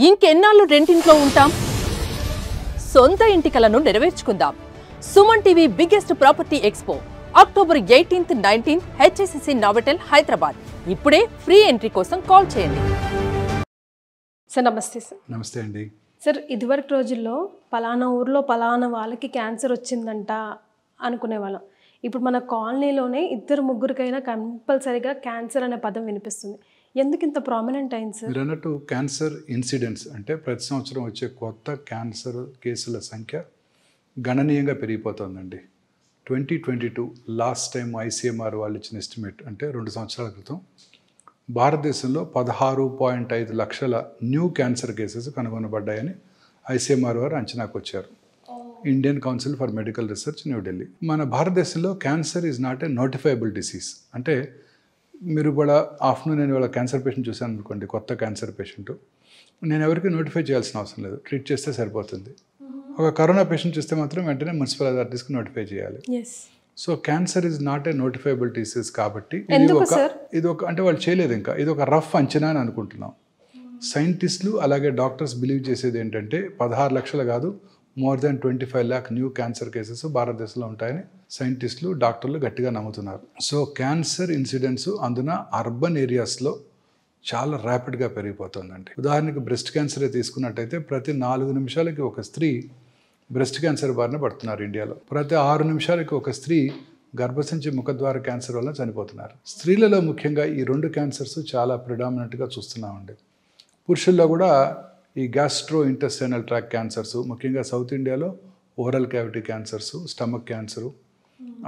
ఇంకెన్నాళ్ళు రెంటింట్లో ఉంటాం? సొంత ఇంటి కలను నెరవేర్చుకుందాం. Suman TV biggest property expo October 18th, 19th HSCC Novotel Hyderabad. ఇప్పుడే ఫ్రీ ఎంట్రీ కోసం కాల్ చేయండి. సార్ నమస్తే సార్. నమస్తే అండి. సార్ ఇదివరకు రోజుల్లో పలానా ఊర్లో పలానా వాళ్ళకి క్యాన్సర్ వచ్చిందంట అనుకునేవాళ్ళం. ఇప్పుడు మన కాలనీలోనే ఇద్దరు ముగ్గురికైనా కంపల్సరీగా క్యాన్సర్ అనే పదం వినిపిస్తుంది. ఎందుకు ఇంత ప్రామినెంట్ అయింది సార్? మీరు అన్నట్టు క్యాన్సర్ ఇన్సిడెంట్స్ అంటే ప్రతి సంవత్సరం వచ్చే కొత్త క్యాన్సర్ కేసుల సంఖ్య గణనీయంగా పెరిగిపోతుందండి. 2022 లాస్ట్ టైం ICMR వాళ్ళు ఇచ్చిన ఎస్టిమేట్ అంటే 2 సంవత్సరాల క్రితం భారతదేశంలో 16.5 లక్షల న్యూ క్యాన్సర్ కేసెస్ కనుగొనబడ్డాయని ICMR వారు అంచనాకు వచ్చారు. Indian council for medical research, New Delhi. మన భారతదేశంలో cancer is not a notifiable disease. అంటే మీరు కూడా ఆఫ్టర్నూన్ నేను ఇవాళ క్యాన్సర్ పేషెంట్ చూశాను అనుకోండి, కొత్త క్యాన్సర్ పేషెంట్, నేను ఎవరికి నోటిఫై చేయాల్సిన అవసరం లేదు, ట్రీట్ చేస్తే సరిపోతుంది. ఒక కరోనా పేషెంట్ చూస్తే మాత్రం వెంటనే మున్సిపల్ అథారిటీస్కి నోటిఫై చేయాలి. So cancer is not a notifiable disease కాబట్టి ఇది ఒక అంటే వాళ్ళు చేయలేదు, ఇంకా ఇది ఒక రఫ్ అంచనా అని అనుకుంటున్నాం. సైంటిస్టులు అలాగే డాక్టర్స్ బిలీవ్ చేసేది ఏంటంటే 16 లక్షలు కాదు, more than 25 lakh new cancer cases భారతదేశంలో ఉంటాయని సైంటిస్టులు డాక్టర్లు గట్టిగా నమ్ముతున్నారు. సో క్యాన్సర్ ఇన్సిడెంట్స్ అందున అర్బన్ ఏరియాస్లో చాలా ర్యాపిడ్గా పెరిగిపోతుందండి. ఉదాహరణకి బ్రెస్ట్ క్యాన్సరే తీసుకున్నట్టయితే ప్రతి 4 నిమిషాలకి ఒక స్త్రీ బ్రెస్ట్ క్యాన్సర్ బారిన పడుతున్నారు ఇండియాలో. ప్రతి 6 నిమిషాలకి ఒక స్త్రీ గర్భసంచి ముఖద్వార క్యాన్సర్ వల్ల చనిపోతున్నారు. స్త్రీలలో ముఖ్యంగా ఈ 2 క్యాన్సర్స్ చాలా ప్రిడామినెంట్గా చూస్తున్నామండి. పురుషుల్లో కూడా ఈ గ్యాస్ట్రో ఇంటెస్టైనల్ ట్రాక్ క్యాన్సర్స్, ముఖ్యంగా సౌత్ ఇండియాలో oral cavity cancers, stomach cancer,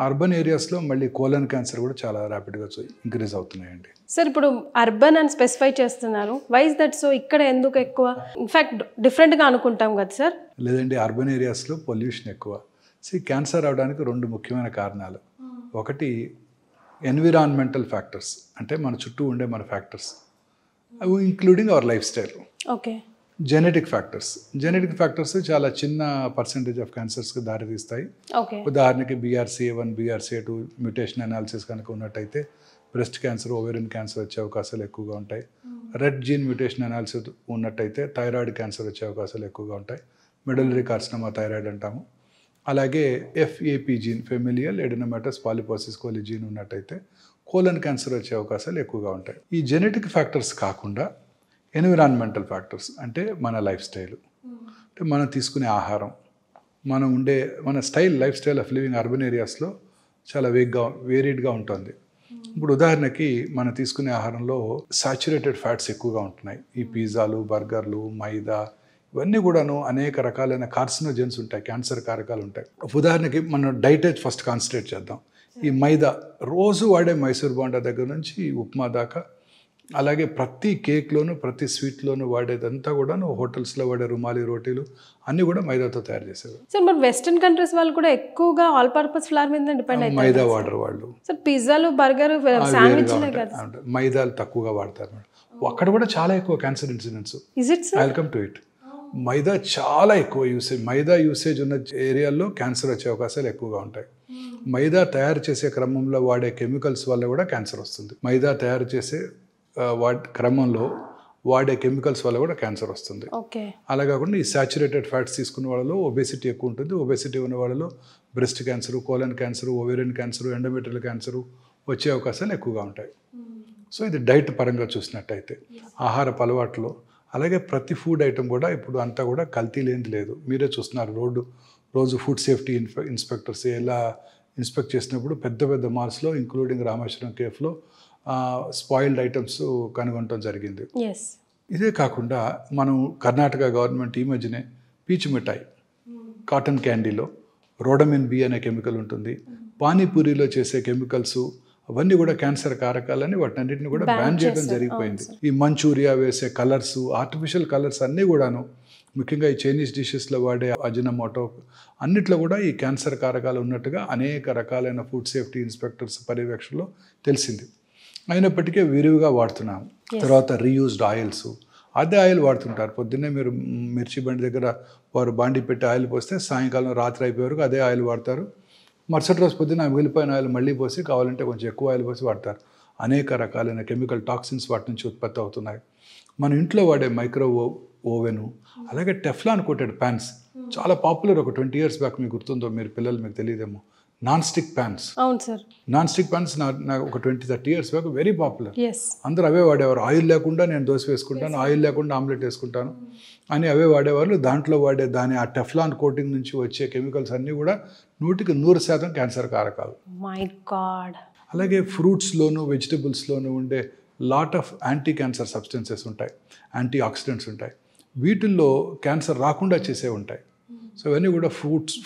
urban ఏరియాస్లో మళ్ళీ కోలన్ క్యాన్సర్ కూడా చాలా ర్యాపిడ్గా ఇంక్రీజ్ అవుతున్నాయండి. సార్ ఇప్పుడు అర్బన్ అని స్పెసిఫై చేస్తున్నారు, వైజ్ దట్? సో ఇక్కడ ఎందుకు ఎక్కువ? ఇన్ఫ్యాక్ట్ డిఫరెంట్గా అనుకుంటాం కదా సార్. లేదండి, అర్బన్ ఏరియాస్లో పొల్యూషన్ ఎక్కువ. క్యాన్సర్ రావడానికి 2 ముఖ్యమైన కారణాలు. ఒకటి ఎన్విరాన్మెంటల్ ఫ్యాక్టర్స్, అంటే మన చుట్టూ ఉండే మన ఫ్యాక్టర్స్, అవి including our life style. Okay. Genetic factors చాలా చిన్న పర్సెంటేజ్ ఆఫ్ క్యాన్సర్స్కి దారితీస్తాయి. ఉదాహరణకి BRCA1, BRCA2 మ్యూటేషన్ అనాలిసిస్ కనుక ఉన్నట్టయితే బ్రెస్ట్ క్యాన్సర్, ఓవేరియన్ క్యాన్సర్ వచ్చే అవకాశాలు ఎక్కువగా ఉంటాయి. రెడ్ జీన్ మ్యూటేషన్ అనాలిసిస్ ఉన్నట్టయితే థైరాయిడ్ క్యాన్సర్ వచ్చే అవకాశాలు ఎక్కువగా ఉంటాయి. మెడలరీ కార్సినోమా థైరాయిడ్ అంటాము. అలాగే FAP gene, familial adenomatous polyposis coli gene ఉన్నట్టయితే కోలన్ క్యాన్సర్ వచ్చే అవకాశాలు ఎక్కువగా ఉంటాయి. ఈ జెనెటిక్ ఫ్యాక్టర్స్ కాకుండా ఎన్విరాన్మెంటల్ ఫ్యాక్టర్స్ అంటే మన లైఫ్ స్టైల్, అంటే మనం తీసుకునే ఆహారం, మన life style of living urban ఏరియాస్లో చాలా వేరీడ్గా ఉంటుంది. ఇప్పుడు ఉదాహరణకి మనం తీసుకునే ఆహారంలో సాచురేటెడ్ ఫ్యాట్స్ ఎక్కువగా ఉంటున్నాయి. ఈ పిజ్జాలు, బర్గర్లు, మైదా, ఇవన్నీ కూడాను అనేక రకాలైన కార్సినోజెన్స్ ఉంటాయి, క్యాన్సర్ కారకాలు ఉంటాయి. ఉదాహరణకి మనం డైట్ ఫస్ట్ కాన్సన్ట్రేట్ చేద్దాం. ఈ మైదా రోజు వాడే మైసూర్ బోండా దగ్గర నుంచి ఉప్మా దాకా, అలాగే ప్రతి కేక్లోను ప్రతి స్వీట్లోను వాడేదంతా కూడాను హోటల్స్లో వాడే రుమాలి రోటీలు అన్నీ కూడా మైదాతో తయారు చేసేవి. సార్ మరి వెస్టర్న్ కంట్రీస్ వాళ్ళు కూడా ఎక్కువగా ఆల్ పర్పస్ ఫ్లవర్ మీద డిపెండ్ అవుతారు. మైదా వాడరు వాళ్ళు. సార్ పిజ్జాలు, బర్గర్, శాండ్విచ్లే కదా, మైదాలు తక్కువగా వాడతారు మేడం. అక్కడ కూడా చాలా ఎక్కువ cancer incidents. Welcome to it. మైదా చాలా ఎక్కువ మైదా యూసేజ్ ఉన్న ఏరియాల్లో క్యాన్సర్ వచ్చే అవకాశాలు ఎక్కువగా ఉంటాయి. మైదా తయారు చేసే క్రమంలో వాడే కెమికల్స్ వల్ల కూడా క్యాన్సర్ వస్తుంది. మైదా తయారు చేసే క్రమంలో వాడే కెమికల్స్ వల్ల కూడా క్యాన్సర్ వస్తుంది. అలా కాకుండా ఈ సాచురేటెడ్ ఫ్యాట్స్ తీసుకున్న వాళ్ళలో ఒబేసిటీ ఎక్కువ ఉంటుంది. ఒబేసిటీ ఉన్న వాళ్ళలో breast cancer, colon cancer, ovarian cancer, endometrial cancer వచ్చే అవకాశాలు ఎక్కువగా ఉంటాయి. సో ఇది డైట్ పరంగా చూసినట్టయితే ఆహారపు అలవాట్లో, అలాగే ప్రతి ఫుడ్ ఐటమ్ కూడా ఇప్పుడు అంతా కూడా కల్తీ లేనిది లేదు. మీరే చూస్తున్నారు, రోజు ఫుడ్ సేఫ్టీ ఇన్స్పెక్టర్స్ ఎలా ఇన్స్పెక్ట్ చేసినప్పుడు పెద్ద పెద్ద మాల్స్లో ఇంక్లూడింగ్ రామేశ్వరం కేఫ్లో స్పాయిల్డ్ ఐటమ్స్ కనుగొనడం జరిగింది. ఇదే కాకుండా మనం కర్ణాటక గవర్నమెంట్ ఈ మధ్యనే పీచు మిఠాయి, కాటన్ క్యాండీలో రోడమిన్ B అనే కెమికల్ ఉంటుంది. పానీపూరిలో చేసే కెమికల్స్ అవన్నీ కూడా క్యాన్సర్ కారకాలని వాటినన్నింటిని కూడా బ్యాన్ చేయడం జరిగిపోయింది. ఈ మంచూరియా వేసే కలర్స్, ఆర్టిఫిషియల్ కలర్స్ అన్నీ కూడాను, ముఖ్యంగా ఈ చైనీస్ డిషెస్లో వాడే అజినమోటో అన్నిట్లో కూడా ఈ క్యాన్సర్ కారకాలు ఉన్నట్టుగా అనేక రకాలైన ఫుడ్ సేఫ్టీ ఇన్స్పెక్టర్స్ పర్యవేక్షణలో తెలిసింది. అయినప్పటికీ విరివిగా వాడుతున్నాము. తర్వాత రీయూజ్డ్ ఆయిల్స్, అదే ఆయిల్ వాడుతుంటారు. పొద్దున్నే మీరు మిర్చి బండి దగ్గర వారు బాండి పెట్టి ఆయిల్ పోస్తే సాయంకాలం రాత్రి అయిపోయే వరకు అదే ఆయిల్ వాడతారు. మరుసటి రోజు పొద్దున్న మిగిలిపోయిన ఆయిల్ మళ్ళీ పోసి కావాలంటే కొంచెం ఎక్కువ ఆయిల్ పోసి వాడతారు. అనేక రకాలైన కెమికల్ టాక్సిన్స్ వాటి నుంచి ఉత్పత్తి అవుతున్నాయి. మన ఇంట్లో వాడే మైక్రో ఓవెను, అలాగే టెఫ్లాన్ కోటెడ్ ప్యాన్స్ చాలా పాపులర్. ఒక 20 years బ్యాక్ మీకు గుర్తుందో, మీరు పిల్లలు మీకు తెలియదేమో, నాన్ స్టిక్ ప్యాన్స్. అవును సార్. నాన్ స్టిక్ ప్యాన్స్ నాకు ఒక 20-30 years back very popular. Yes. అందరూ అవే వాడేవారు. ఆయిల్ లేకుండా నేను దోశ వేసుకుంటాను, ఆయిల్ లేకుండా ఆమ్లెట్ వేసుకుంటాను అని అవే వాడేవాళ్ళు. దాంట్లో వాడే ఆ టెఫ్లాన్ కోటింగ్ నుంచి వచ్చే కెమికల్స్ అన్నీ కూడా 100% క్యాన్సర్ కారకాలు. My God. అలాగే ఫ్రూట్స్లోను వెజిటబుల్స్లోను ఉండే lot of anti cancer substances ఉంటాయి, యాంటీ ఆక్సిడెంట్స్ ఉంటాయి. వీటిల్లో క్యాన్సర్ రాకుండా చేసే ఉంటాయి. సో ఇవన్నీ కూడా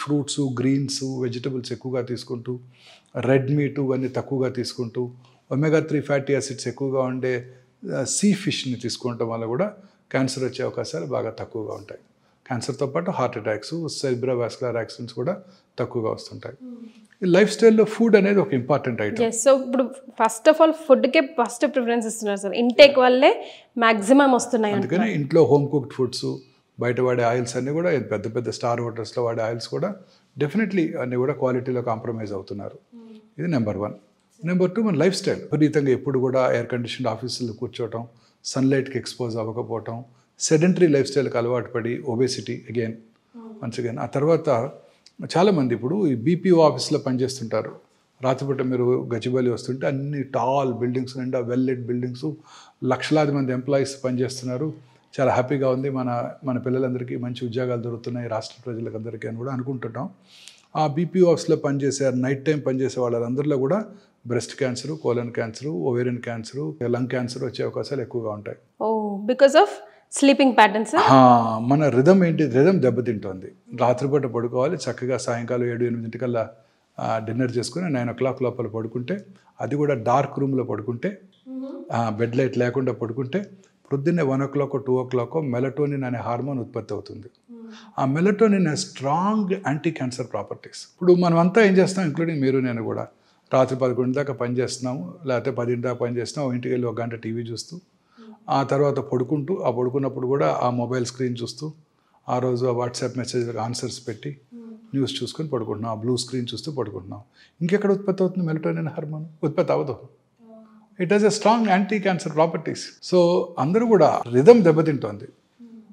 ఫ్రూట్స్, గ్రీన్స్, వెజిటబుల్స్ ఎక్కువగా తీసుకుంటూ, రెడ్ మీట్ ఇవన్నీ తక్కువగా తీసుకుంటూ, omega-3 ఫ్యాటీ యాసిడ్స్ ఎక్కువగా ఉండే సీ ఫిష్ని తీసుకోవటం వల్ల కూడా క్యాన్సర్ వచ్చే అవకాశాలు బాగా తక్కువగా ఉంటాయి. క్యాన్సర్తో పాటు హార్ట్ అటాక్స్, సెరిబ్రోవాస్కులర్ యాక్సిడెంట్స్ కూడా తక్కువగా వస్తుంటాయి. ఈ లైఫ్ స్టైల్లో ఫుడ్ అనేది ఒక ఇంపార్టెంట్ ఐటమ్. సో ఇప్పుడు ఫస్ట్ ఆఫ్ ఆల్ ఫుడ్కే ఫస్ట్ ప్రిఫరెన్స్ ఇస్తున్నారు సార్. ఇంటేక్ వల్లే మ్యాక్సిమం వస్తున్నాయి. అందుకని ఇంట్లో హోమ్ కుక్డ్ ఫుడ్స్, బయట వాడే ఆయిల్స్ అన్నీ కూడా పెద్ద పెద్ద స్టార్ హోటల్స్లో వాడే ఆయిల్స్ కూడా డెఫినెట్లీ అన్నీ కూడా క్వాలిటీలో కాంప్రమైజ్ అవుతున్నారు. ఇది నెంబర్ 1. నెంబర్ 2, మన లైఫ్ స్టైల్. విపరీతంగా ఎప్పుడు కూడా ఎయిర్ కండిషన్డ్ ఆఫీసుల్లో కూర్చోవటం, సన్లైట్కి ఎక్స్పోజ్ అవ్వకపోవటం, సెడెంటరీ లైఫ్ స్టైల్కి అలవాటు పడి ఒబేసిటీ వన్స్ అగైన్. ఆ తర్వాత చాలామంది ఇప్పుడు ఈ బీపీఓ ఆఫీస్లో పనిచేస్తుంటారు. రాత్రిపూట మీరు గచ్చిబౌలి వస్తుంటే అన్ని టాల్ బిల్డింగ్స్ నిండా వెల్ లెట్ బిల్డింగ్స్, లక్షలాది మంది ఎంప్లాయీస్ పనిచేస్తున్నారు. చాలా హ్యాపీగా ఉంది, మన పిల్లలందరికీ మంచి ఉద్యోగాలు దొరుకుతున్నాయి, రాష్ట్ర ప్రజలకు అందరికీ అని కూడా అనుకుంటున్నాం. ఆ బీపీఓ ఆఫీస్లో పనిచేసే నైట్ టైం పనిచేసే వాళ్ళందరిలో కూడా breast cancer, colon cancer, ovarian cancer, lung cancer వచ్చే అవకాశాలు ఎక్కువగా ఉంటాయి. Because of sleeping patterns. మన రిథమ్ దెబ్బతింటోంది. రాత్రిపూట పడుకోవాలి, చక్కగా సాయంకాలం 7-8 డిన్నర్ చేసుకుని 9 o'clock లోపల పడుకుంటే, అది కూడా డార్క్ రూమ్లో పడుకుంటే, బెడ్ లైట్ లేకుండా పడుకుంటే, పొద్దున్నే 1 o'clock 2 o'clock మెలటోనిన్ అనే హార్మోన్ ఉత్పత్తి అవుతుంది. ఆ melatonin strong anti cancer properties. ఇప్పుడు మనం అంతా ఏం చేస్తాం, ఇంక్లూడింగ్ మీరు నేను కూడా, రాత్రి 11 దాకా పనిచేస్తున్నాము, లేకపోతే 10 దాకా పనిచేస్తున్నాము, ఇంటికి వెళ్ళి 1 గంట టీవీ చూస్తూ, ఆ తర్వాత పడుకున్నప్పుడు కూడా ఆ మొబైల్ స్క్రీన్ చూస్తూ, ఆ రోజు ఆ వాట్సాప్ మెసేజ్లకు ఆన్సర్స్ పెట్టి న్యూస్ చూసుకొని పడుకుంటున్నాం, ఆ బ్లూ స్క్రీన్ చూస్తూ పడుకుంటున్నాం. ఇంకెక్కడ ఉత్పత్తి అవుతుంది మెలటోనిన్ హార్మోన్? ఉత్పత్తి అవ్వదు. It has a strong anti cancer properties. So అందరూ కూడా రిథమ్ దెబ్బతింటోంది.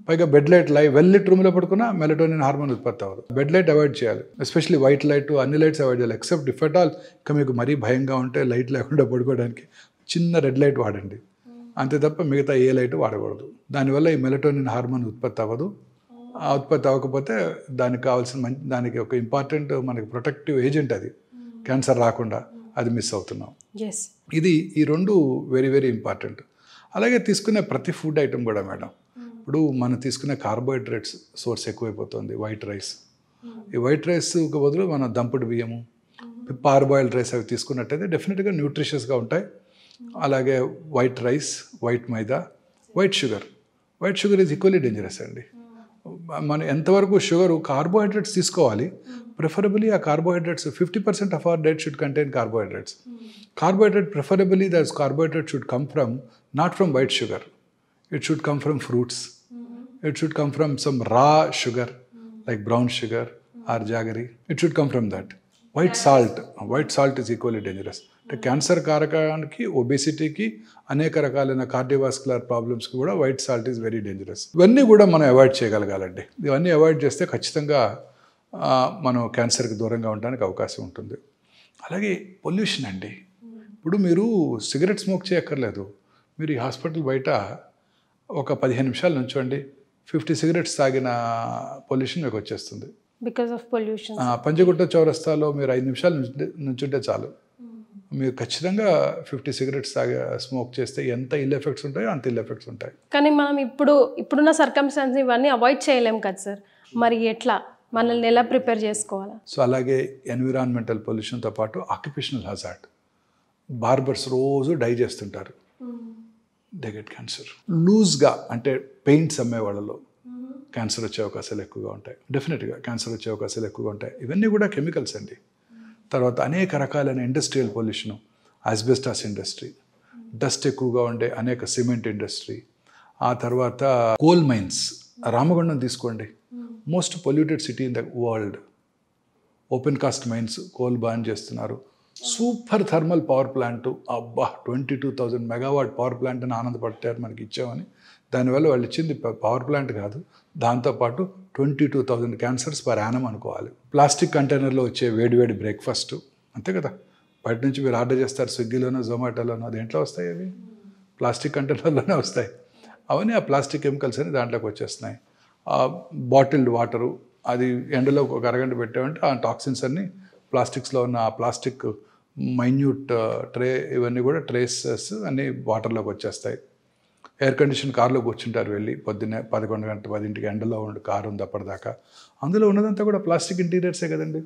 పైగా బెడ్ లైట్ వెల్ లైట్ రూమ్లో పడుకున్నా మెలటోనిన్ హార్మోన్ ఉత్పత్తి అవ్వదు. బెడ్ లైట్ అవాయిడ్ చేయాలి, ఎస్పెషల్లీ వైట్ లైట్, అన్ని లైట్స్ అవాయిడ్ చేయాలి. ఎక్సెప్ట్ ఇఫ్ ఎట్ ఆల్ ఇంకా మీకు మరీ భయంగా ఉంటే లైట్ లేకుండా పడుకోవడానికి చిన్న రెడ్ లైట్ వాడండి, అంతే తప్ప మిగతా ఏ లైట్ వాడకూడదు. దానివల్ల ఈ మెలటోనిన్ హార్మోన్ ఉత్పత్తి అవ్వదు. ఆ ఉత్పత్తి అవ్వకపోతే దానికి కావాల్సిన దానికి ఒక ఇంపార్టెంట్ మనకి ప్రొటెక్టివ్ ఏజెంట్, అది క్యాన్సర్ రాకుండా, అది మిస్ అవుతున్నాం. ఇది ఈ 2 వెరీ వెరీ ఇంపార్టెంట్. అలాగే తీసుకునే ప్రతి ఫుడ్ ఐటమ్ కూడా మేడం, ఇప్పుడు మనం తీసుకునే కార్బోహైడ్రేట్స్ సోర్స్ ఎక్కువైపోతుంది. వైట్ రైస్, ఈ వైట్ రైస్కి బదులు మనం దంపుడు బియ్యము, పార్బాయిల్డ్ రైస్ అవి తీసుకున్నట్టయితే డెఫినెట్గా న్యూట్రిషియస్గా ఉంటాయి. అలాగే white rice, white maida, white sugar is equally dangerous అండి. మనం ఎంతవరకు కార్బోహైడ్రేట్స్ తీసుకోవాలి, ప్రిఫరబుల్లీ ఆ carbohydrates 50% of our diet should contain carbohydrates. Carbohydrate, preferably that carbohydrate should come from, not from white sugar. It should come from fruits. It should come from some raw sugar, like brown sugar or jaggery. It should come from that. White salt is equally dangerous. The cancer కారకానికి, ఒబేసిటీకి, అనేక రకాలైన cardiovascular ప్రాబ్లమ్స్కి కూడా white salt is very dangerous. ఇవన్నీ కూడా మనం avoid చేయగలగాలండి. ఇవన్నీ avoid చేస్తే ఖచ్చితంగా మనం క్యాన్సర్కి దూరంగా ఉండడానికి అవకాశం ఉంటుంది. అలాగే పొల్యూషన్ అండి. ఇప్పుడు మీరు సిగరెట్ స్మోక్ చేయక్కర్లేదు, మీరు ఈ హాస్పిటల్ బయట ఒక 15 నిమిషాలు నుంచోండి, 50 cigarettes తాగిన పొల్యూషన్ మీకు వచ్చేస్తుంది. Because of pollution. పంజగుట్ట చౌరస్తాలో మీరు 5 నిమిషాలు నుంచుంటే చాలు, మీరు ఖచ్చితంగా 50 cigarettes స్మోక్ చేస్తే ఎంత ఇల్ ఎఫెక్ట్స్ ఉంటాయో అంత ఇల్ ఎఫెక్ట్స్ ఉంటాయి. కానీ మనం ఇప్పుడున్న సర్కమ్స్టాన్స్ ఇవన్నీ అవాయిడ్ చేయలేం కదా సార్, మరి ఎట్లా మనల్ని ఎలా ప్రిపేర్ చేసుకోవాలి? సో అలాగే ఎన్విరాన్మెంటల్ పొల్యూషన్తో పాటు ఆక్యుపేషనల్ హజార్డ్. బార్బర్స్ రోజు డై చేస్తుంటారు, దే గెట్ క్యాన్సర్. లూజ్గా అంటే పెయింట్స్ అమ్మే వాళ్ళలో క్యాన్సర్ వచ్చే అవకాశాలు ఎక్కువగా ఉంటాయి. డెఫినెట్గా క్యాన్సర్ వచ్చే అవకాశాలు ఎక్కువగా ఉంటాయి. ఇవన్నీ కూడా కెమికల్స్ అండి. తర్వాత అనేక రకాలైన industrial pollution, asbestos industry, dust ఎక్కువగా ఉండే అనేక సిమెంట్ ఇండస్ట్రీ, ఆ తర్వాత కోల్ మైన్స్. రామగుండం తీసుకోండి, most polluted city in the world. Open cast mines, coal burn చేస్తున్నారు. సూపర్ థర్మల్ పవర్ ప్లాంట్, అబ్బా 22,000 మెగావాట్ పవర్ ప్లాంట్ అని ఆనందపడతారు మనకి ఇచ్చామని. దానివల్ల వాళ్ళు ఇచ్చింది పవర్ ప్లాంట్ కాదు, దాంతోపాటు 22,000 క్యాన్సర్స్ పర్ యానం అనుకోవాలి. ప్లాస్టిక్ కంటైనర్లో వచ్చే వేడివేడి బ్రేక్ఫాస్ట్ అంతే కదా, బయట నుంచి మీరు ఆర్డర్ చేస్తారు స్విగ్గీలోనో జొమాటోలోనో, దేంట్లో వస్తాయి అవి? ప్లాస్టిక్ కంటైనర్లోనే వస్తాయి. అవన్నీ ఆ ప్లాస్టిక్ కెమికల్స్ అని దాంట్లోకి వచ్చేస్తున్నాయి. బాటిల్డ్ వాటరు అది ఎండలో ఒక అరగంట పెట్టామంటే ఆ టాక్సిన్స్ అన్నీ ప్లాస్టిక్స్లో ఉన్న ఆ ప్లాస్టిక్ మైన్యూట్ ట్రే ఇవన్నీ కూడా ట్రేసెస్ అన్నీ వాటర్లోకి వచ్చేస్తాయి. ఎయిర్ కండిషన్ కార్లో కూర్చుంటారు వెళ్ళి పొద్దున్నే 11 గంటల 10ంటికి ఎండలో ఉండి కారు ఉంది అప్పటిదాకా, అందులో ఉన్నదంతా కూడా ప్లాస్టిక్ ఇంటీరియర్సే కదండి.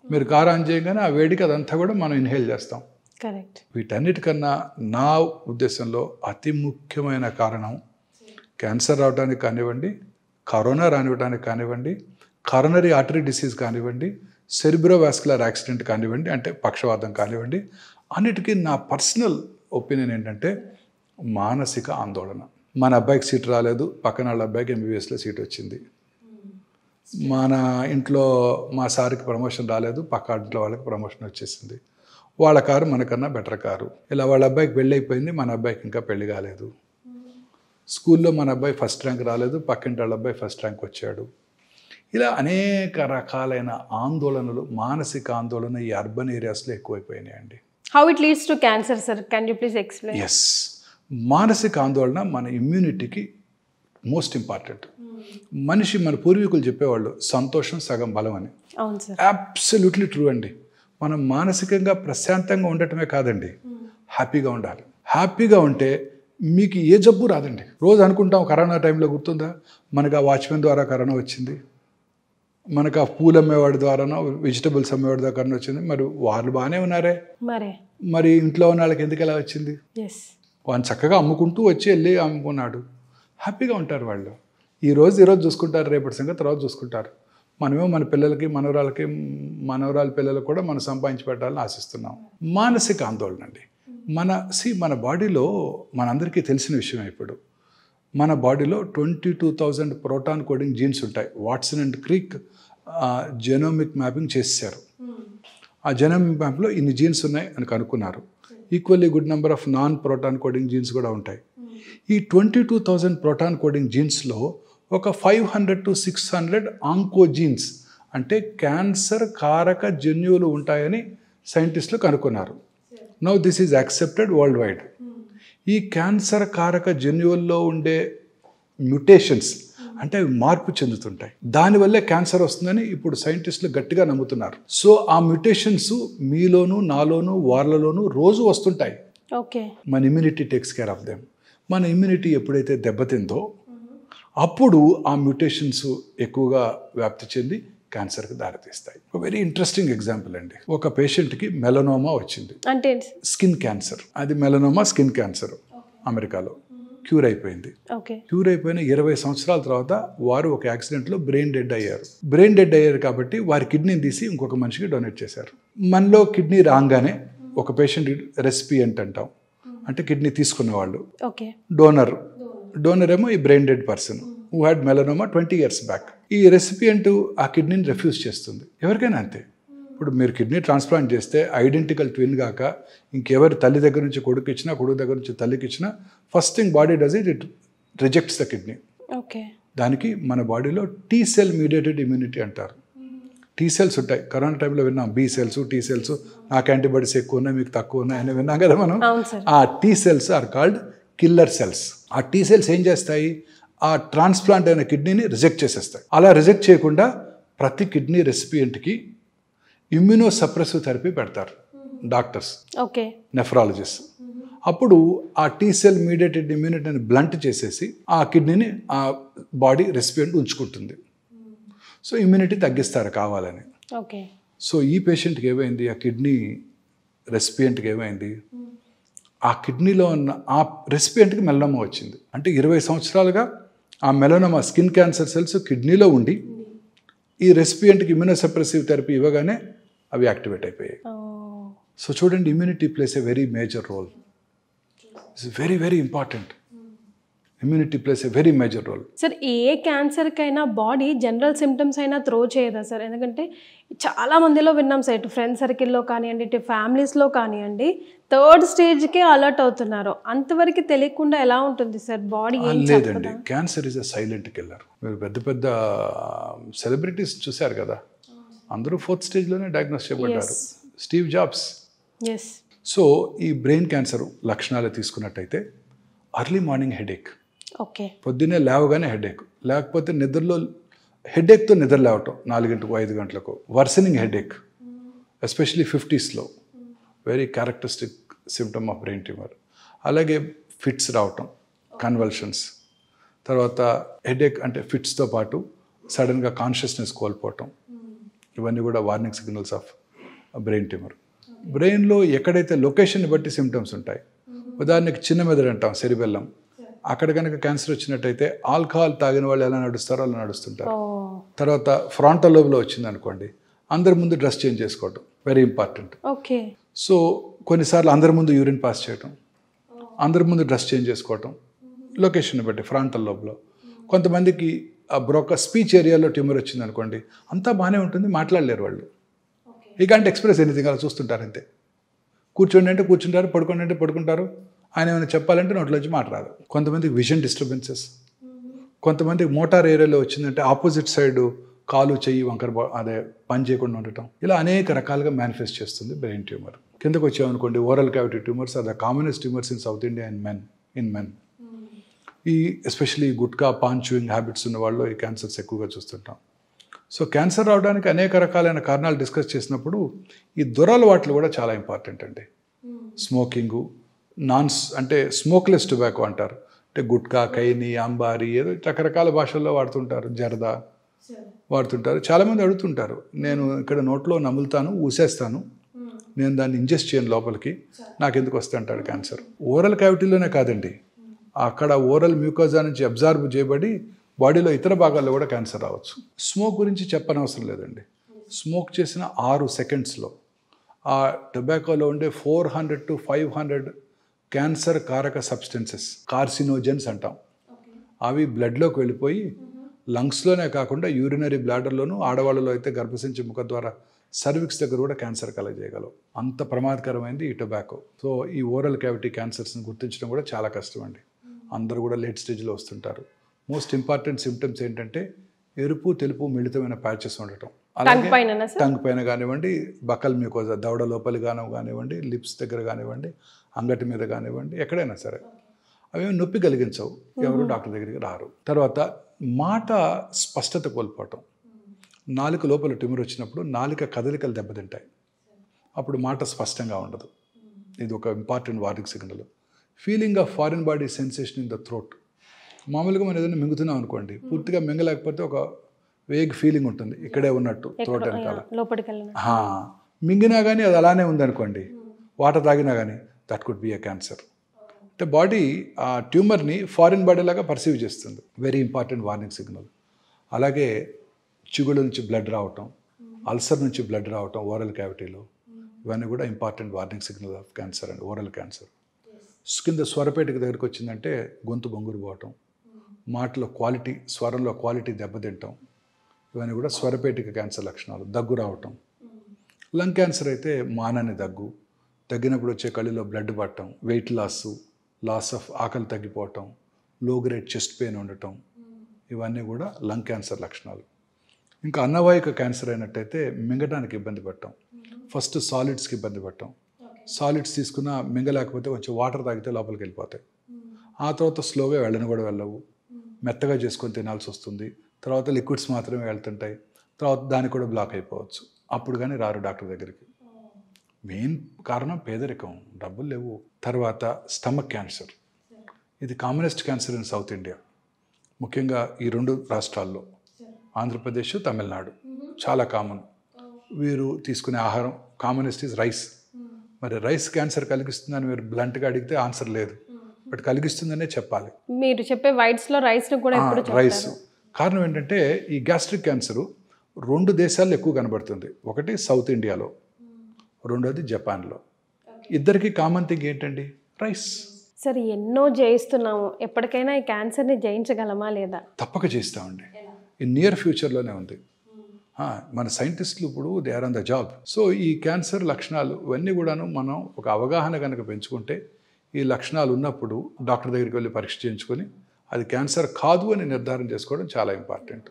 మీరు కారు ఆన్ చేయగానే ఆ వేడికి అదంతా కూడా మనం ఇన్హేల్ చేస్తాం. కరెక్ట్. వీటన్నిటికన్నా నా ఉద్దేశంలో అతి ముఖ్యమైన కారణం క్యాన్సర్ రావడానికి కానివ్వండి, కరోనా రానివ్వడానికి కానివ్వండి, కరోనరీ ఆర్టరీ డిసీజ్ కానివ్వండి, సెరిబ్రోవాస్కులర్ యాక్సిడెంట్ కానివ్వండి, అంటే పక్షవాతం కానివ్వండి, అన్నిటికీ నా పర్సనల్ ఒపీనియన్ ఏంటంటే మానసిక ఆందోళన. మన అబ్బాయికి సీట్ రాలేదు, పక్కన వాళ్ళ అబ్బాయికి MBBSలో సీట్ వచ్చింది. మన ఇంట్లో మా సార్కి ప్రమోషన్ రాలేదు, పక్క ఇంట్లో వాళ్ళకి ప్రమోషన్ వచ్చేసింది. వాళ్ళ కారు మనకన్నా బెటర్ కారు. ఇలా వాళ్ళ అబ్బాయికి పెళ్ళి అయిపోయింది, మన అబ్బాయికి ఇంకా పెళ్లి కాలేదు. స్కూల్లో మన అబ్బాయి ఫస్ట్ ర్యాంక్ రాలేదు, పక్కింటి వాళ్ళ అబ్బాయి ఫస్ట్ ర్యాంక్ వచ్చాడు. ఇలా అనేక రకాలైన ఆందోళనలు, మానసిక ఆందోళన ఈ అర్బన్ ఏరియాస్లో ఎక్కువైపోయినాయండి. How it leads to cancer sir, can you please explain? Yes, మానసిక ఆందోళన మన ఇమ్యూనిటీకి మోస్ట్ ఇంపార్టెంట్. మనిషి, మన పూర్వీకులు చెప్పేవాళ్ళు సంతోషం సగం బలం అని. అవును సార్, అబ్సల్యూట్లీ ట్రూ అండి. మనం మానసికంగా ప్రశాంతంగా ఉండటమే కాదండి, హ్యాపీగా ఉండాలి. హ్యాపీగా ఉంటే మీకు ఏ జబ్బు రాదండి. రోజు అనుకుంటాం కరోనా టైంలో గుర్తుందా, మనకు ఆ వాచ్మెన్ ద్వారా కరోనా వచ్చింది, మనకు ఆ పూలు అమ్మేవాడి ద్వారానో వెజిటబుల్స్ అమ్మేవాడి ద్వారా కరోనా వచ్చింది. మరి వాళ్ళు బాగానే ఉన్నారే, మరి ఇంట్లో ఉన్న వాళ్ళకి ఎందుకు ఎలా వచ్చింది? వాళ్ళు చక్కగా అమ్ముకుంటూ వచ్చి వెళ్ళి అమ్ముకున్నాడు, హ్యాపీగా ఉంటారు వాళ్ళు. ఈరోజు చూసుకుంటారు, రేపటి సంగతి తర్వాత చూసుకుంటారు. మనమేమో మన పిల్లలకి, మనవరాల పిల్లలకు కూడా మనం సంపాదించి పెట్టాలని ఆశిస్తున్నాం. మానసిక ఆందోళన అండి. మన బాడీలో మనందరికీ తెలిసిన విషయం, ఇప్పుడు మన బాడీలో 22,000 ప్రోటాన్ కోడింగ్ జీన్స్ ఉంటాయి. Watson and Crick genomic mapping చేశారు. ఆ జెనోమిక్ మ్యాప్లో ఇన్ని జీన్స్ ఉన్నాయి అని కనుక్కున్నారు. Equally good number of non proton coding jeans కూడా ఉంటాయి. ఈ 22,000 ప్రోటాన్ కోడింగ్ జీన్స్లో ఒక 500 to 600 ఆంకోజీన్స్, అంటే క్యాన్సర్ కారక జన్యువులు ఉంటాయని సైంటిస్టులు కనుక్కున్నారు. Now this is accepted world wide. ఈ క్యాన్సర్ కారక జన్యువుల్లో ఉండే మ్యుటేషన్స్, అంటే అవి మార్పు చెందుతుంటాయి, దానివల్లే క్యాన్సర్ వస్తుందని ఇప్పుడు సైంటిస్టులు గట్టిగా నమ్ముతున్నారు. సో ఆ మ్యుటేషన్స్ మీలోనూ, నాలోనూ, వాళ్ళలోనూ రోజు వస్తుంటాయి. మన immunity takes care of them. మన ఇమ్యూనిటీ ఎప్పుడైతే దెబ్బతిందో అప్పుడు ఆ మ్యుటేషన్స్ ఎక్కువగా వ్యాప్తి చెంది క్యాన్సర్కి దారితీస్తాయి. ఒక వెరీ ఇంట్రెస్టింగ్ ఎగ్జాంపుల్ అండి. ఒక పేషెంట్కి మెలనోమా వచ్చింది, అంటే స్కిన్ క్యాన్సర్. అది మెలనోమా స్కిన్ క్యాన్సర్. అమెరికాలో క్యూర్ అయిపోయింది. క్యూర్ అయిపోయిన 20 సంవత్సరాల తర్వాత వారు ఒక యాక్సిడెంట్లో బ్రెయిన్ డెడ్ అయ్యారు కాబట్టి వారి కిడ్నీని తీసి ఇంకొక మనిషికి డొనేట్ చేశారు. మనలో కిడ్నీ రాగానే ఒక పేషెంట్ రెసిపియంట్ అంటాం, అంటే కిడ్నీ తీసుకున్న వాళ్ళు. డోనర్ ఏమో ఈ brain dead person who had melanoma 20 years back. ఈ రెసిపియంట్ ఆ కిడ్నీని రిఫ్యూజ్ చేస్తుంది. ఎవరికైనా అంతే. ఇప్పుడు మీరు కిడ్నీ ట్రాన్స్ప్లాంట్ చేస్తే ఐడెంటికల్ ట్విన్ కాక ఇంకెవరి తల్లి దగ్గర నుంచి కొడుకు ఇచ్చినా, కొడుకు దగ్గర నుంచి తల్లికి ఇచ్చినా, first thing body does it rejects the kidney. దానికి మన బాడీలో T cell మీడియేటెడ్ ఇమ్యూనిటీ అంటారు. T cells ఉంటాయి. కరోనా టైంలో విన్నాం B cells, T cells, నాకు యాంటీబాడీస్ ఎక్కువ ఉన్నాయి, మీకు తక్కువ ఉన్నాయి అని విన్నాం కదా మనం. ఆ T cells are called killer cells. ఆ T cells ఏం చేస్తాయి, ఆ ట్రాన్స్ప్లాంట్ అయిన కిడ్నీని రిజెక్ట్ చేసేస్తాయి. అలా రిజెక్ట్ చేయకుండా ప్రతి కిడ్నీ రెసిపియంట్కి ఇమ్యూనో సప్రెసివ్ థెరపీ పెడతారు డాక్టర్స్, నెఫ్రాలజిస్ట్. అప్పుడు ఆ T cell మీడియేటెడ్ ఇమ్యూనిటీని బ్లంట్ చేసేసి ఆ కిడ్నీని ఆ బాడీ రెసిపియంట్ ఉంచుకుంటుంది. సో ఇమ్యూనిటీ తగ్గిస్తారు కావాలని. సో ఈ పేషెంట్కి ఏమైంది, ఆ కిడ్నీ రెసిపియంట్కి ఏమైంది, ఆ కిడ్నీలో ఉన్న ఆ రెసిపియంట్కి మెలనోమా వచ్చింది. అంటే 20 సంవత్సరాలుగా ఆ మెలనోమా స్కిన్ క్యాన్సర్ సెల్స్ కిడ్నీలో ఉండి ఈ రెసిపియంట్కి ఇమ్యూనోసప్రెసివ్ థెరపీ ఇవ్వగానే అవి యాక్టివేట్ అయిపోయాయి. సో చూడండి, immunity plays a very major role. It's very very important. Immunity plays a very major role. Sir ఏ క్యాన్సర్కైనా బాడీ జనరల్ సిమ్టమ్స్ అయినా త్రో చేయదా సార్? ఎందుకంటే చాలా మందిలో విన్నాం సార్, ఇటు ఫ్రెండ్ సర్కిల్లో కానివ్వండి, ఇటు ఫ్యామిలీస్లో కానివ్వండి, 3rd స్టేజ్కే అలర్ట్ అవుతున్నారు. అంతవరకు తెలియకుండా ఎలా ఉంటుంది సార్ బాడీ? లేదండి, cancer is a silent killer. మీరు పెద్ద పెద్ద సెలబ్రిటీస్ చూశారు కదా, అందరూ 4th స్టేజ్లోనే డయాగ్నోస్ చేయబడ్డారు. Steve Jobs. సో ఈ బ్రెయిన్ క్యాన్సర్ లక్షణాలు తీసుకున్నట్టయితే అర్లీ మార్నింగ్ హెడేక్, పొద్దున్నే లేవగానే హెడేక్, లేకపోతే నిద్రలో హెడేక్తో నిద్ర లేవటం 4 గంటలకు 5 గంటలకు, వర్సనింగ్ హెడేక్ ఎస్పెషలీ 50sలో, very characteristic symptom of brain tumour. అలాగే ఫిట్స్ రావటం, కన్వల్షన్స్, తర్వాత హెడేక్ అంటే ఫిట్స్తో పాటు సడన్గా కాన్షియస్నెస్ కోల్పోవటం, ఇవన్నీ కూడా warning signals of brain tumour. బ్రెయిన్లో ఎక్కడైతే లొకేషన్ని బట్టి సిమ్టమ్స్ ఉంటాయి. ఉదాహరణకి చిన్న మెదడు అంటాం, సెరిబెల్లం, అక్కడ కనుక క్యాన్సర్ వచ్చినట్టయితే ఆల్కహాల్ తాగిన వాళ్ళు ఎలా నడుస్తారో అలా నడుస్తుంటారు. తర్వాత ఫ్రాంటల్ లోబ్లో వచ్చింది అనుకోండి, అందరి ముందు డ్రెస్ చేంజ్ చేసుకోవటం వెరీ ఇంపార్టెంట్. సో కొన్నిసార్లు అందరి ముందు యూరిన్ పాస్ చేయటం, అందరి ముందు డ్రెస్ చేంజ్ చేసుకోవటం, లొకేషన్ బట్టి ఫ్రాంటల్ లోబ్లో. కొంతమందికి ఆ స్పీచ్ ఏరియాలో ట్యూమర్ వచ్చింది అనుకోండి, అంతా బాగానే ఉంటుంది, మాట్లాడలేరు వాళ్ళు, ఈ కాంట్ ఎక్స్ప్రెస్ ఎనీథింగ్, అలా చూస్తుంటారు అంతే. కూర్చోండి అంటే కూర్చుంటారు, పడుకోండి అంటే పడుకుంటారు, ఆయన ఏమైనా చెప్పాలంటే నోట్లోంచి మాట రాదు. కొంతమందికి విజన్ డిస్టర్బెన్సెస్, కొంతమందికి మోటార్ ఏరియాలో వచ్చిందంటే ఆపోజిట్ సైడ్ కాలు చెయ్యి వంకర అదే పని చేయకుండా ఉండటం, ఇలా అనేక రకాలుగా మేనిఫెస్ట్ చేస్తుంది బ్రెయిన్ ట్యూమర్. కిందకు వచ్చామనుకోండి, oral cavity tumours are the commonest tumours in South India in men. ఈ especially gutka, paan chewing habits ఉన్న వాళ్ళు ఈ క్యాన్సర్స్ ఎక్కువగా చూస్తుంటాం. సో క్యాన్సర్ రావడానికి అనేక రకాలైన కారణాలు డిస్కస్ చేసినప్పుడు ఈ దురలవాట్లు కూడా చాలా ఇంపార్టెంట్ అండి. స్మోకింగు, అంటే స్మోక్లెస్ టొబాకో అంటారు, అంటే గుట్కా, కైని, అంబారి, ఏదో రకరకాల భాషల్లో వాడుతుంటారు, జర్దా వాడుతుంటారు. చాలామంది అడుగుతుంటారు, నేను ఇక్కడ నోట్లో నములుతాను, ఊసేస్తాను, నేను దాన్ని ఇంజెస్ట్ చేయను లోపలికి, నాకు ఎందుకు వస్తే అంటాడు క్యాన్సర్. ఓరల్ క్యావిటీలోనే కాదండి, అక్కడ ఓరల్ మ్యూకోజా నుంచి అబ్జార్బ్ చేయబడి బాడీలో ఇతర భాగాల్లో కూడా క్యాన్సర్ రావచ్చు. స్మోక్ గురించి చెప్పనవసరం లేదండి. స్మోక్ చేసిన 6 సెకండ్స్లో ఆ టొబాకోలో ఉండే 400 to 500 క్యాన్సర్ కారక సబ్స్టెన్సెస్, కార్సినోజెన్స్ అంటాం, అవి బ్లడ్లోకి వెళ్ళిపోయి లంగ్స్లోనే కాకుండా యూరినరీ బ్లాడర్లోను, ఆడవాళ్ళలో అయితే గర్భసంచి ముఖ ద్వారా సర్విక్స్ దగ్గర కూడా క్యాన్సర్ కలగజేయగలవు. అంత ప్రమాదకరమైంది ఈ టొబాకో. సో ఈ ఓరల్ క్యావిటీ క్యాన్సర్స్ని గుర్తించడం కూడా చాలా కష్టం అండి. అందరూ కూడా లేట్ స్టేజ్లో వస్తుంటారు. మోస్ట్ ఇంపార్టెంట్ సిమ్టమ్స్ ఏంటంటే ఎరుపు, తెలుపు, మిళితమైన ప్యాచెస్ ఉండటం, అలాగే టంగ్ పైన కానివ్వండి, బకల్ మ్యూకోజా దవడ లోపలి కానివ్వండి, లిప్స్ దగ్గర కానివ్వండి, అంగటి మీద కానివ్వండి, ఎక్కడైనా సరే అవేమి నొప్పి కలిగించవు, ఎవరు డాక్టర్ దగ్గరికి రారు. తర్వాత మాట స్పష్టత కోల్పోవటం, నాలుక లోపల ట్యూమర్ వచ్చినప్పుడు నాలుక కదలికలు దెబ్బతింటాయి, అప్పుడు మాట స్పష్టంగా ఉండదు, ఇది ఒక important warning signal. Feeling of foreign body sensation in the throat, మామూలుగా మనం ఏదైనా మింగుతున్నాం అనుకోండి, పూర్తిగా మింగలేకపోతే ఒక వేగ్ ఫీలింగ్ ఉంటుంది, ఇక్కడే ఉన్నట్టు థ్రోట్ వెనకాల. మింగినా కానీ అది అలానే ఉందనుకోండి, వాటర్ తాగినా కానీ, that could be a cancer. అంటే బాడీ ఆ ట్యూమర్ని ఫారిన్ బాడీ లాగా పర్సీవ్ చేస్తుంది, వెరీ ఇంపార్టెంట్ వార్నింగ్ సిగ్నల్. అలాగే చిగుళ్ళ నుంచి బ్లడ్ రావటం, అల్సర్ నుంచి బ్లడ్ రావటం ఓరల్ క్యావిటీలో, ఇవన్నీ కూడా important warning signal off cancer అండి, ఓరల్ క్యాన్సర్. కింద స్వరపేటిక దగ్గరికి వచ్చిందంటే గొంతు బొంగురు పోవటం, మాటలో క్వాలిటీ, స్వరంలో క్వాలిటీ దెబ్బతింటాం, ఇవన్నీ కూడా స్వరపేటిక క్యాన్సర్ లక్షణాలు. దగ్గు రావటం, లంగ్ క్యాన్సర్ అయితే మానని దగ్గు, తగ్గినప్పుడు వచ్చే కళ్ళలో బ్లడ్ పట్టడం, వెయిట్ లాస్ ఆఫ్ ఆకలి తగ్గిపోవటం, లో గ్రేడ్ చెస్ట్ పెయిన్ ఉండటం, ఇవన్నీ కూడా లంగ్ క్యాన్సర్ లక్షణాలు. ఇంకా అన్నవాహిక క్యాన్సర్ అయినట్టయితే మింగడానికి ఇబ్బంది పడటం, ఫస్ట్ సాలిడ్స్కి ఇబ్బంది పడటం, సాలిడ్స్ తీసుకున్న మింగలేకపోతే కొంచెం వాటర్ తాగితే లోపలికి వెళ్ళిపోతాయి, ఆ తర్వాత స్లోగా వెళ్ళని కూడా వెళ్ళవు, మెత్తగా చేసుకొని తినాల్సి వస్తుంది, తర్వాత లిక్విడ్స్ మాత్రమే వెళ్తుంటాయి, తర్వాత దానికి కూడా బ్లాక్ అయిపోవచ్చు, అప్పుడు కానీ రారు డాక్టర్ దగ్గరికి. మెయిన్ కారణం పేదరికం, డబ్బులు లేవు. తర్వాత స్టమక్ క్యాన్సర్, ఇది commonest cancer in South India, ముఖ్యంగా ఈ 2 రాష్ట్రాల్లో, ఆంధ్రప్రదేశ్, తమిళనాడు చాలా కామన్. వీరు తీసుకునే ఆహారం కామనెస్ట్ ఈజ్ రైస్. మరి రైస్ క్యాన్సర్ కలిగిస్తుందని మీరు బ్లంట్గా అడిగితే ఆన్సర్ లేదు, బట్ కలిగిస్తుందనే చెప్పాలి. మీరు చెప్పే వైట్స్లో రైస్ కూడా రైస్ కారణం ఏంటంటే ఈ గ్యాస్ట్రిక్ క్యాన్సరు 2 దేశాల్లో ఎక్కువ కనబడుతుంది, ఒకటి సౌత్ ఇండియాలో, రెండోది జపాన్లో. ఇద్దరికి కామన్ థింగ్ ఏంటండి? రైస్. సరే ఎన్నో జయిస్తున్నాము, ఎప్పటికైనా ఈ క్యాన్సర్ని జయించగలమా లేదా? తప్పక చేస్తామండి. ఈ నియర్ ఫ్యూచర్లోనే ఉంది. మన సైంటిస్టులు ఇప్పుడు they are on the job. So ఈ క్యాన్సర్ లక్షణాలు ఇవన్నీ కూడాను మనం ఒక అవగాహన కనుక పెంచుకుంటే, ఈ లక్షణాలు ఉన్నప్పుడు డాక్టర్ దగ్గరికి వెళ్ళి పరీక్ష చేయించుకొని అది క్యాన్సర్ కాదు అని నిర్ధారణ చేసుకోవడం చాలా ఇంపార్టెంట్.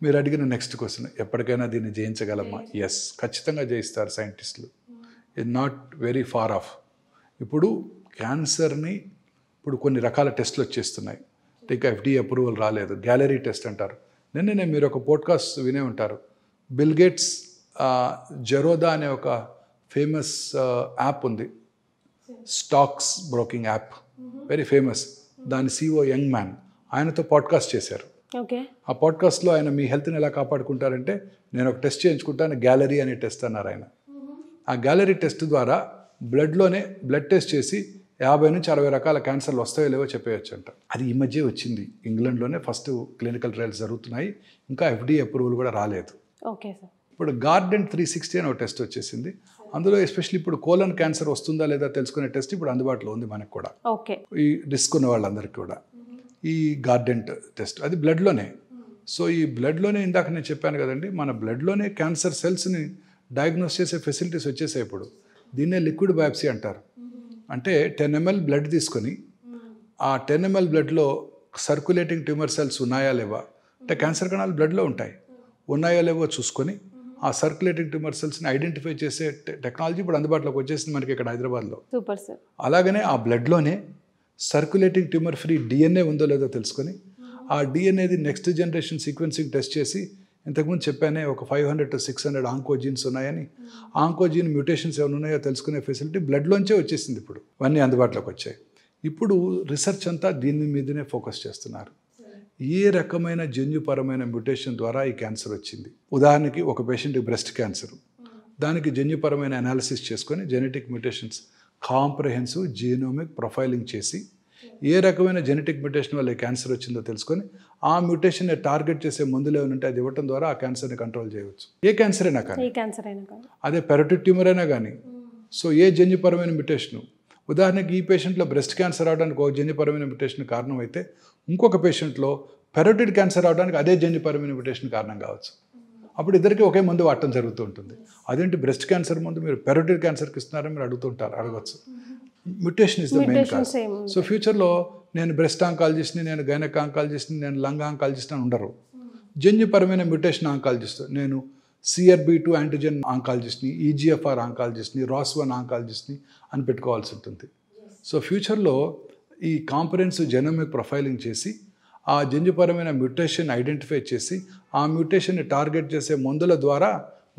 మీరు అడిగిన నెక్స్ట్ క్వశ్చన్, ఎప్పటికైనా దీన్ని జయించగలమా? ఎస్, ఖచ్చితంగా జయిస్తారు సైంటిస్టులు. It not very far off. ఇప్పుడు క్యాన్సర్ని ఇప్పుడు కొన్ని రకాల టెస్టులు వచ్చేస్తున్నాయి. ఇంకా FDA అప్రూవల్ రాలేదు. గ్యాలరీ టెస్ట్ అంటారు. నిన్ననే మీరు ఒక పోడ్కాస్ట్ వినే ఉంటారు. బిల్ గేట్స్ జెరోదా అనే ఒక ఫేమస్ యాప్ ఉంది, stocks broking app, very famous. దాని CEO యంగ్ మ్యాన్, ఆయనతో పాడ్కాస్ట్ చేశారు. ఓకే. ఆ పాడ్కాస్ట్లో ఆయన మీ హెల్త్ని ఎలా కాపాడుకుంటారంటే, నేను ఒక టెస్ట్ చేయించుకుంటాను, గ్యాలరీ అనే టెస్ట్ అన్నారు ఆయన. ఆ గ్యాలరీ టెస్ట్ ద్వారా బ్లడ్లోనే బ్లడ్ టెస్ట్ చేసి 50 నుంచి 60 రకాల క్యాన్సర్లు వస్తాయో లేవో చెప్పేయచ్చు అంట. అది ఈ మధ్య వచ్చింది. ఇంగ్లాండ్లోనే ఫస్ట్ క్లినికల్ ట్రయల్స్ జరుగుతున్నాయి. ఇంకా FDA అప్రూవల్ కూడా రాలేదు. Okay sir. ఇప్పుడు గార్డెన్ 360 అని ఒక టెస్ట్ వచ్చేసింది. అందులో ఎస్పెషల్లీ ఇప్పుడు కోలన్ క్యాన్సర్ వస్తుందా లేదా తెలుసుకునే టెస్ట్ ఇప్పుడు అందుబాటులో ఉంది మనకు కూడా. ఓకే. ఈ రిస్క్ ఉన్న వాళ్ళందరికీ కూడా ఈ గార్డెన్ టెస్ట్, అది బ్లడ్లోనే. సో ఈ బ్లడ్లోనే ఇందాక నేను చెప్పాను కదండి, మన బ్లడ్లోనే క్యాన్సర్ సెల్స్ని డయాగ్నోస్ చేసే ఫెసిలిటీస్ వచ్చేసాయి ఇప్పుడు. దీన్నే లిక్విడ్ బయాప్సీ అంటారు. అంటే 10 ml బ్లడ్ తీసుకొని ఆ 10 ml బ్లడ్లో సర్క్యులేటింగ్ ట్యూమర్ సెల్స్ ఉన్నాయా లేవా, అంటే క్యాన్సర్ కణాలు బ్లడ్లో ఉంటాయి, ఉన్నాయో లేవో చూసుకొని ఆ సర్క్యులేటింగ్ ట్యూమర్ సెల్స్ని ఐడెంటిఫై చేసే టెక్నాలజీ ఇప్పుడు అందుబాటులోకి వచ్చేసింది మనకి ఇక్కడ హైదరాబాద్లో. Super sir. అలాగనే ఆ బ్లడ్లోనే సర్క్యులేటింగ్ ట్యూమర్ ఫ్రీ DNA ఉందో లేదో తెలుసుకొని ఆ DNAది నెక్స్ట్ జనరేషన్ సీక్వెన్సింగ్ టెస్ట్ చేసి, ఇంతకుముందు చెప్పానే ఒక 500 to 600 ఆంకోజీన్స్ ఉన్నాయని, ఆంకోజీన్ మ్యూటేషన్స్ ఏమైనా ఉన్నాయో తెలుసుకునే ఫెసిలిటీ బ్లడ్లోంచే వచ్చేసింది. ఇప్పుడు ఇవన్నీ అందుబాటులోకి వచ్చాయి. ఇప్పుడు రీసెర్చ్ అంతా దీని మీదనే ఫోకస్ చేస్తున్నారు. ఏ రకమైన జన్యుపరమైన మ్యూటేషన్ ద్వారా ఈ క్యాన్సర్ వచ్చింది. ఉదాహరణకి ఒక పేషెంట్కి బ్రెస్ట్ క్యాన్సర్, దానికి జన్యుపరమైన అనాలిసిస్ చేసుకొని genetic mutations comprehensive genomic profiling చేసి ఏ రకమైన జెనెటిక్ మ్యూటేషన్ వల్ల క్యాన్సర్ వచ్చిందో తెలుసుకొని ఆ మ్యూటేషన్ని టార్గెట్ చేసే మందులు ఏమైనా ఉంటే అది ఇవ్వడం ద్వారా ఆ క్యాన్సర్ని కంట్రోల్ చేయవచ్చు. ఏ క్యాన్సర్ అయినా కానీ, అదే పెరోటిడ్ ట్యూమర్ అయినా కానీ. సో ఏ జన్యుపరమైన మ్యూటేషను, ఉదాహరణకి ఈ పేషెంట్లో బ్రెస్ట్ క్యాన్సర్ అవడానికి ఒక జన్యుపరమైన మ్యూటేషన్ కారణం అయితే, ఇంకొక పేషెంట్లో పెరోటిడ్ క్యాన్సర్ అవడానికి అదే జన్యుపరమైన మ్యూటేషన్ కారణం కావచ్చు. అప్పుడు ఇద్దరికి ఒకే మందు వాడటం జరుగుతూ ఉంటుంది. అదేంటి బ్రెస్ట్ క్యాన్సర్ ముందు మీరు పెరోటిడ్ క్యాన్సర్కి ఇస్తున్నారని మీరు అడగవచ్చు. Mutation is the main cause. So ఫ్యూచర్లో నేను బ్రెస్ట్ ఆంకాలజిస్ట్ని, నేను గైనక్ ఆంకాలజిస్ట్ని, నేను లంగ్ ఆంకాలజిస్ట్ అని ఉండరు. జన్యుపరమైన మ్యూటేషన్ ఆంకాలజిస్ట్, నేను CRB2 యాంటీజెన్ ఆంకాలజిస్ట్ని, EGFR ఆంకాలజిస్ట్ని, ROS1 ఆంకాలజిస్ట్ని అని పెట్టుకోవాల్సి ఉంటుంది. సో ఫ్యూచర్లో ఈ కాంప్రహెన్సివ్ జెనోమిక్ ప్రొఫైలింగ్ చేసి ఆ జన్యుపరమైన మ్యూటేషన్ ఐడెంటిఫై చేసి ఆ మ్యూటేషన్ని టార్గెట్ చేసే మందుల ద్వారా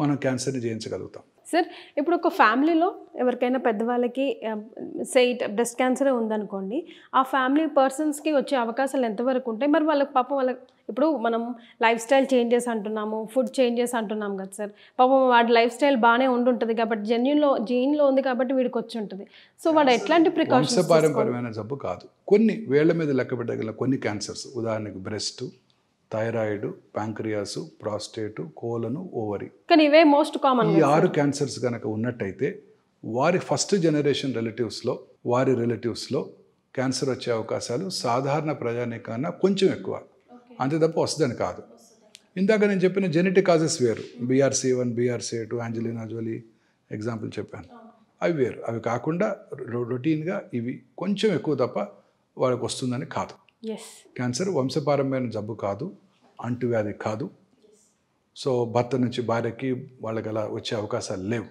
మనం క్యాన్సర్ని జయించగలుగుతాం. సార్, ఇప్పుడు ఒక ఫ్యామిలీలో ఎవరికైనా పెద్దవాళ్ళకి బ్రెస్ట్ క్యాన్సరే ఉందనుకోండి, ఆ ఫ్యామిలీ పర్సన్స్కి వచ్చే అవకాశాలు ఎంతవరకు ఉంటాయి? మరి వాళ్ళకి పాపం ఇప్పుడు మనం లైఫ్ స్టైల్ చేంజెస్ అంటున్నాము, ఫుడ్ చేంజెస్ అంటున్నాం కదా సార్. పాపం వాడి లైఫ్ స్టైల్ బాగానే ఉంటుంటుంది కాబట్టి జీన్లో ఉంది కాబట్టి వీడికి వచ్చి ఉంటుంది. సో వాడు ఎట్లాంటి ప్రికాషన్స్? వంశపారంపర్యమైన జబ్బు కాదు. కొన్ని వేళ్ల మీద లెక్క పెట్టగల కొన్ని క్యాన్సర్స్, ఉదాహరణకి బ్రెస్ట్, థైరాయిడ్, ప్యాంక్రియాస్, ప్రాస్టేట్, కోలను, ఓవరీ, కానీ ఇవే మోస్ట్ కామన్. ఈ 6 క్యాన్సర్స్ కనుక ఉన్నట్టయితే వారి ఫస్ట్ జనరేషన్ వారి రిలేటివ్స్లో క్యాన్సర్ వచ్చే అవకాశాలు సాధారణ ప్రజానీకన్నా కొంచెం ఎక్కువ, అంతే తప్ప వస్తుందని కాదు. ఇందాక నేను చెప్పిన జెనెటిక్ కాజెస్ వేరు, BRCA1, BRCA2, యాంజెలినా జోలీ ఎగ్జాంపుల్ చెప్పాను, అవి వేరు. అవి కాకుండా రొటీన్గా ఇవి కొంచెం ఎక్కువ తప్ప వాళ్ళకి వస్తుందని కాదు. క్యాన్సర్ వంశపారంపర్యమైన జబ్బు కాదు, అంటువ్యాధి కాదు. సో భర్త నుంచి భార్యకి వాళ్ళకి అలా వచ్చే అవకాశాలు లేవు.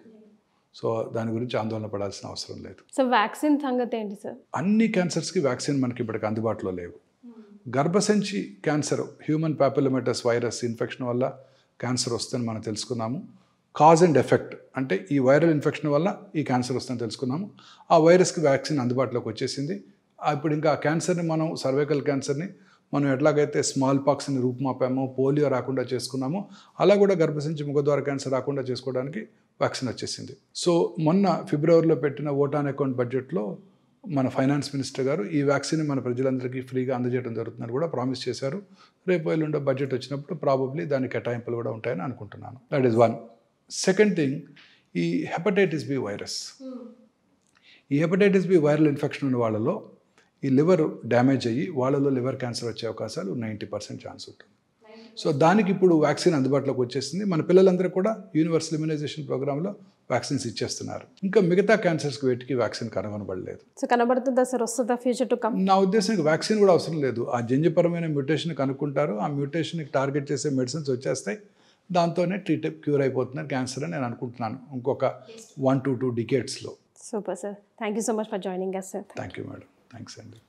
సో దాని గురించి ఆందోళన పడాల్సిన అవసరం లేదు. సో వ్యాక్సిన్ సంగతి ఏంటి సార్? అన్ని క్యాన్సర్స్కి వ్యాక్సిన్ మనకి ఇప్పటికి అందుబాటులో లేవు. గర్భసంచి క్యాన్సర్, హ్యూమన్ పాపిలోమేటస్ వైరస్ ఇన్ఫెక్షన్ వల్ల క్యాన్సర్ వస్తుందని మనం తెలుసుకున్నాము. కాజ్ అండ్ ఎఫెక్ట్ అంటే ఈ వైరల్ ఇన్ఫెక్షన్ వల్ల ఈ క్యాన్సర్ వస్తుందని తెలుసుకున్నాము. ఆ వైరస్కి వ్యాక్సిన్ అందుబాటులోకి వచ్చేసింది. ఇప్పుడు ఇంకా క్యాన్సర్ని మనం సర్వైకల్ క్యాన్సర్ని మనం ఎట్లాగైతే స్మాల్ పాక్స్ని రూపుమాపామో, పోలియో రాకుండా చేసుకున్నామో, అలా కూడా గర్భసంచి ముఖద్వార క్యాన్సర్ రాకుండా చేసుకోవడానికి వ్యాక్సిన్ వచ్చేసింది. సో మొన్న ఫిబ్రవరిలో పెట్టిన ఓట్ ఆన్ అకౌంట్ బడ్జెట్లో మన ఫైనాన్స్ మినిస్టర్ గారు ఈ వ్యాక్సిన్ మన ప్రజలందరికీ ఫ్రీగా అందజేయడం జరుగుతుందని కూడా ప్రామిస్ చేశారు. రేపు ఎల్లుండో బడ్జెట్ వచ్చినప్పుడు ప్రాబబ్లీ దాని కేటాయింపులు కూడా ఉంటాయని అనుకుంటున్నాను. That is one. Second thing, ఈ హెపటైటిస్ B వైరస్. ఈ హెపటైటిస్ బి వైరల్ ఇన్ఫెక్షన్ ఉన్న వాళ్ళలో ఈ లివర్ డ్యామేజ్ అయ్యి వాళ్ళలో లివర్ క్యాన్సర్ వచ్చే అవకాశాలు 90% ఛాన్స్ ఉంటుంది. సో దానికి ఇప్పుడు వ్యాక్సిన్ అందుబాటులోకి వచ్చేసింది. మన పిల్లలందరూ కూడా యూనివర్సల్ ఇమ్యునైజేషన్ ప్రోగ్రాంలో వ్యాక్సిన్స్ ఇచ్చేస్తున్నారు. ఇంకా మిగతా క్యాన్సర్స్కి వీటికి వ్యాక్సిన్ కనుగొనబడలేదు. సో కనబడుతుందా సార్, వస్తుందా ఫ్యూచర్ టు కమ్? నా ఉద్దేశానికి వ్యాక్సిన్ కూడా అవసరం లేదు. ఆ జన్యుపరమైన మ్యూటేషన్ కనుక్కుంటారు, ఆ మ్యూటేషన్కి టార్గెట్ చేసే మెడిసిన్స్ వచ్చేస్తాయి, దాంతోనే క్యూర్ అయిపోతున్నారు క్యాన్సర్ అని నేను అనుకుంటున్నాను ఇంకొక 1 to 2 decades. Super sir, thank you so much for joining us sir. Thank you madam, thanks అండి.